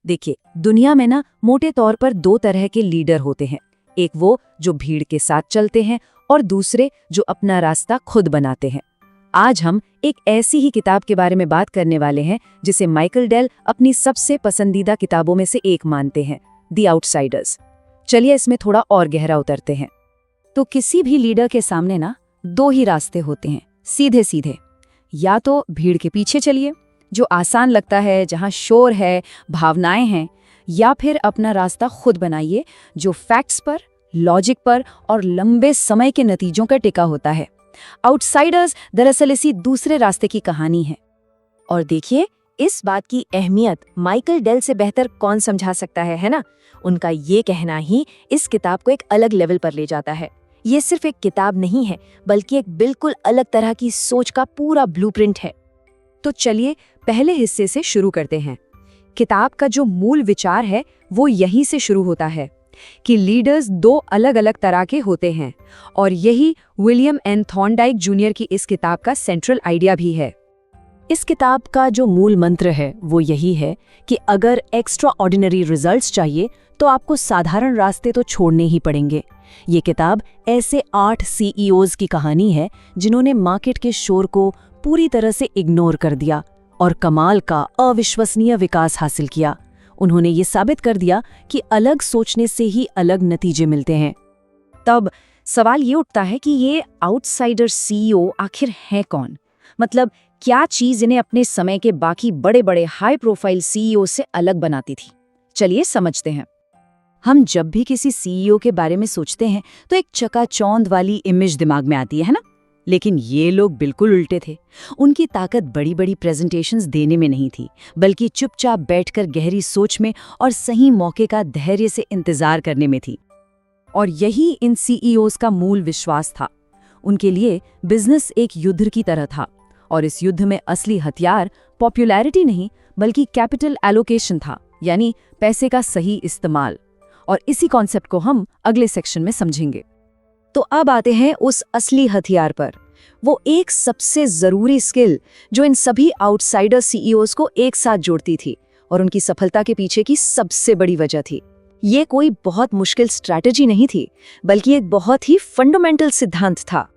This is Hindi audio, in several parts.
देखिए, दुनिया में ना मोटे तौर पर दो तरह के लीडर होते हैं। एक वो जो भीड़ के साथ चलते हैं और दूसरे जो अपना रास्ता खुद बनाते हैं। आज हम एक ऐसी ही किताब के बारे में बात करने वाले हैं जिसे माइकल डेल अपनी सबसे पसंदीदा किताबों में से एक मानते हैं, द आउटसाइडर्स। चलिए इसमें थोड़ा और गहरा उतरते हैं। तो किसी भी लीडर के सामने ना दो ही रास्ते होते हैं, सीधे सीधे। या तो भीड़ के पीछे चलिए, जो आसान लगता है, जहां शोर है, भावनाएं हैं, या फिर अपना रास्ता खुद बनाइए जो फैक्ट्स पर, लॉजिक पर और लंबे समय के नतीजों का टिका होता है। आउटसाइडर्स दरअसल इसी दूसरे रास्ते की कहानी है। और देखिए, इस बात की अहमियत माइकल डेल से बेहतर कौन समझा सकता है ना? उनका ये कहना ही इस किताब को एक अलग लेवल पर ले जाता है। ये सिर्फ एक किताब नहीं है, बल्कि एक बिल्कुल अलग तरह की सोच का पूरा ब्लूप्रिंट है। तो चलिए पहले हिस्से से शुरू करते हैं। किताब का जो मूल विचार है वो यहीं से शुरू होता है कि लीडर्स दो अलग अलग तरह के होते हैं, और यही विलियम एन थॉर्नडाइक जूनियर की इस किताब का सेंट्रल आइडिया भी है। इस किताब का जो मूल मंत्र है वो यही है कि अगर एक्स्ट्रा ऑर्डिनरी रिजल्ट्स चाहिए तो आपको साधारण रास्ते तो छोड़ने ही पड़ेंगे। ये किताब ऐसे 8 सीईओज की कहानी है जिन्होंने मार्केट के शोर को पूरी तरह से इग्नोर कर दिया और कमाल का अविश्वसनीय विकास हासिल किया। उन्होंने ये साबित कर दिया कि अलग सोचने से ही अलग नतीजे मिलते हैं। तब सवाल ये उठता है कि ये आउटसाइडर सीईओ आखिर है कौन? मतलब क्या चीज इन्हें अपने समय के बाकी बड़े बड़े हाई प्रोफाइल सीईओ से अलग बनाती थी? चलिए समझते हैं। हम जब भी किसी सीईओ के बारे में सोचते हैं तो एक चकाचौंध वाली इमेज दिमाग में आती है ना? लेकिन ये लोग बिल्कुल उल्टे थे। उनकी ताकत बड़ी बड़ी प्रेजेंटेशंस देने में नहीं थी, बल्कि चुपचाप बैठकर गहरी सोच में और सही मौके का धैर्य से इंतजार करने में थी। और यही इन सीईओज का मूल विश्वास था। उनके लिए बिजनेस एक युद्ध की तरह था, और इस युद्ध में असली हथियार पॉपुलैरिटी नहीं बल्कि कैपिटल एलोकेशन था, यानी पैसे का सही इस्तेमाल। और इसी कॉन्सेप्ट को हम अगले सेक्शन में समझेंगे। तो अब आते हैं उस असली हथियार पर, वो एक सबसे जरूरी स्किल जो इन सभी आउटसाइडर सीईओज को एक साथ जोड़ती थी और उनकी सफलता के पीछे की सबसे बड़ी वजह थी। ये कोई बहुत मुश्किल स्ट्रैटेजी नहीं थी, बल्कि एक बहुत ही फंडामेंटल सिद्धांत था।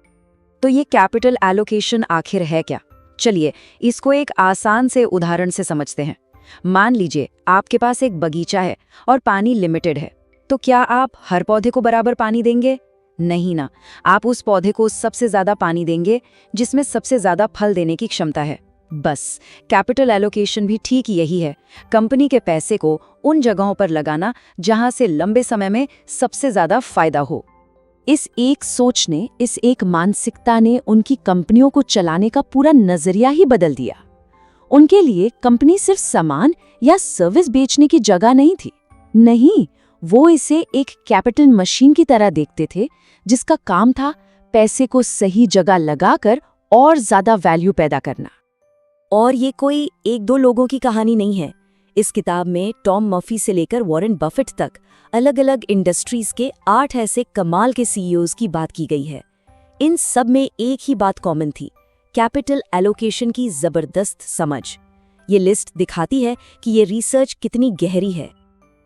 तो ये कैपिटल एलोकेशन आखिर है क्या? चलिए इसको एक आसान से उदाहरण से समझते हैं। मान लीजिए आपके पास एक बगीचा है और पानी लिमिटेड है, तो क्या आप हर पौधे को बराबर पानी देंगे? नहीं ना। आप उस पौधे को सबसे ज्यादा पानी देंगे जिसमें सबसे ज्यादा फल देने की क्षमता है। बस कैपिटल एलोकेशन भी ठीक यही है, कंपनी के पैसे को उन जगहों पर लगाना जहां से लंबे समय में सबसे ज्यादा फायदा हो। इस एक सोच ने, इस एक मानसिकता ने उनकी कंपनियों को चलाने का पूरा नजरिया ही बदल दिया। उनके लिए कंपनी सिर्फ सामान या सर्विस बेचने की जगह नहीं थी। नहीं, वो इसे एक कैपिटल मशीन की तरह देखते थे, जिसका काम था पैसे को सही जगह लगाकर और ज्यादा वैल्यू पैदा करना। और ये कोई एक दो लोगों की कहानी नहीं है। इस किताब में टॉम मर्फी से लेकर वॉरेन बफेट तक अलग अलग इंडस्ट्रीज के 8 ऐसे कमाल के सीईओज की बात की गई है। इन सब में एक ही बात कॉमन थी, कैपिटल एलोकेशन की जबरदस्त समझ। ये लिस्ट दिखाती है कि ये रिसर्च कितनी गहरी है।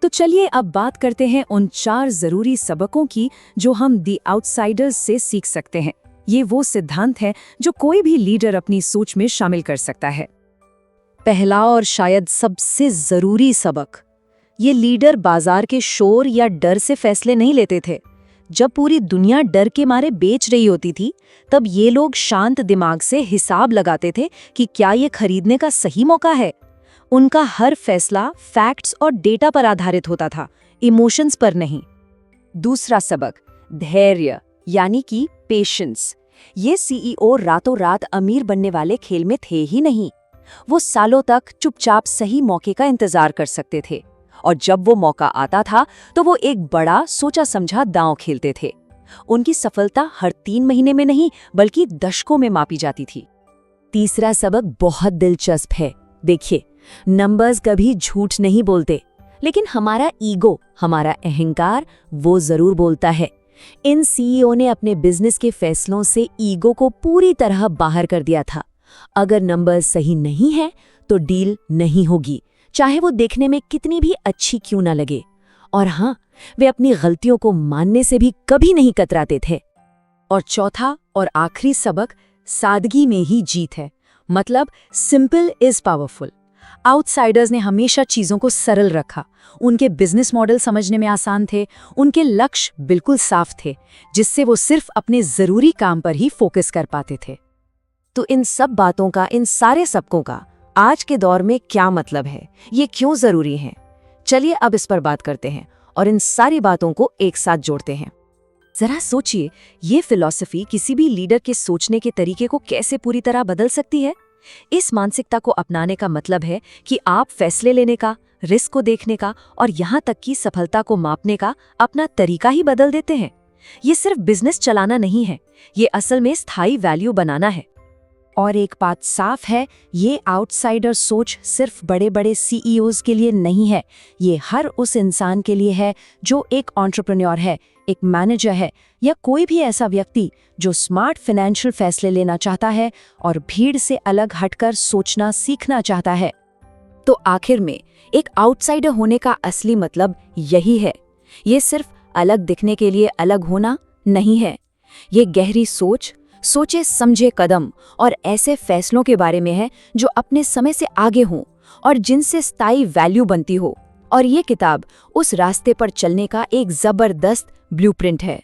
तो चलिए अब बात करते हैं उन 4 जरूरी सबकों की जो हम दी आउटसाइडर्स से सीख सकते हैं। ये वो सिद्धांत है जो कोई भी लीडर अपनी सोच में शामिल कर सकता है। पहला और शायद सबसे जरूरी सबक, ये लीडर बाजार के शोर या डर से फैसले नहीं लेते थे। जब पूरी दुनिया डर के मारे बेच रही होती थी, तब ये लोग शांत दिमाग से हिसाब लगाते थे कि क्या ये खरीदने का सही मौका है। उनका हर फैसला फैक्ट्स और डेटा पर आधारित होता था, इमोशंस पर नहीं। दूसरा सबक, धैर्य यानी कि पेशेंस। ये सीईओ रातों रात अमीर बनने वाले खेल में थे ही नहीं। वो सालों तक चुपचाप सही मौके का इंतजार कर सकते थे, और जब वो मौका आता था तो वो एक बड़ा सोचा समझा दांव खेलते थे। उनकी सफलता हर 3 महीने में नहीं बल्कि दशकों में मापी जाती थी। तीसरा सबक बहुत दिलचस्प है। देखिए, नंबर्स कभी झूठ नहीं बोलते, लेकिन हमारा ईगो, हमारा अहंकार वो जरूर बोलता है। इन सीईओ ने अपने बिजनेस के फैसलों से ईगो को पूरी तरह बाहर कर दिया था। अगर नंबर्स सही नहीं है तो डील नहीं होगी, चाहे वो देखने में कितनी भी अच्छी क्यों ना लगे। और हाँ, वे अपनी गलतियों को मानने से भी कभी नहीं कतराते थे। और चौथा और आखिरी सबक सादगी में ही जीत है। मतलब सिंपल इज पावरफुल। आउटसाइडर्स ने हमेशा चीजों को सरल रखा। उनके बिजनेस मॉडल समझने में आसान थे, उनके लक्ष्य बिल्कुल साफ थे, जिससे वो सिर्फ अपने जरूरी काम पर ही फोकस कर पाते थे। तो इन सब बातों का, इन सारे सबकों का आज के दौर में क्या मतलब है, ये क्यों जरूरी है? चलिए अब इस पर बात करते हैं और इन सारी बातों को एक साथ जोड़ते हैं। जरा सोचिए, ये फिलॉसफी किसी भी लीडर के सोचने के तरीके को कैसे पूरी तरह बदल सकती है। इस मानसिकता को अपनाने का मतलब है कि आप फैसले लेने का, रिस्क को देखने का और यहाँ तक कि सफलता को मापने का अपना तरीका ही बदल देते हैं। ये सिर्फ बिजनेस चलाना नहीं है, ये असल में स्थायी वैल्यू बनाना है। और एक बात साफ है, ये आउटसाइडर सोच सिर्फ बड़े बड़े सीईओज के लिए नहीं है, ये हर उस इंसान के लिए है जो एक एंटरप्रेन्योर है, एक मैनेजर है या कोई भी ऐसा व्यक्ति जो स्मार्ट फाइनेंशियल फैसले लेना चाहता है और भीड़ से अलग हटकर सोचना सीखना चाहता है। तो आखिर में एक आउटसाइडर होने का असली मतलब यही है। ये सिर्फ अलग दिखने के लिए अलग होना नहीं है, ये गहरी सोच, सोचे समझे कदम और ऐसे फैसलों के बारे में है जो अपने समय से आगे हों और जिनसे स्थायी वैल्यू बनती हो। और ये किताब उस रास्ते पर चलने का एक जबरदस्त ब्लूप्रिंट है।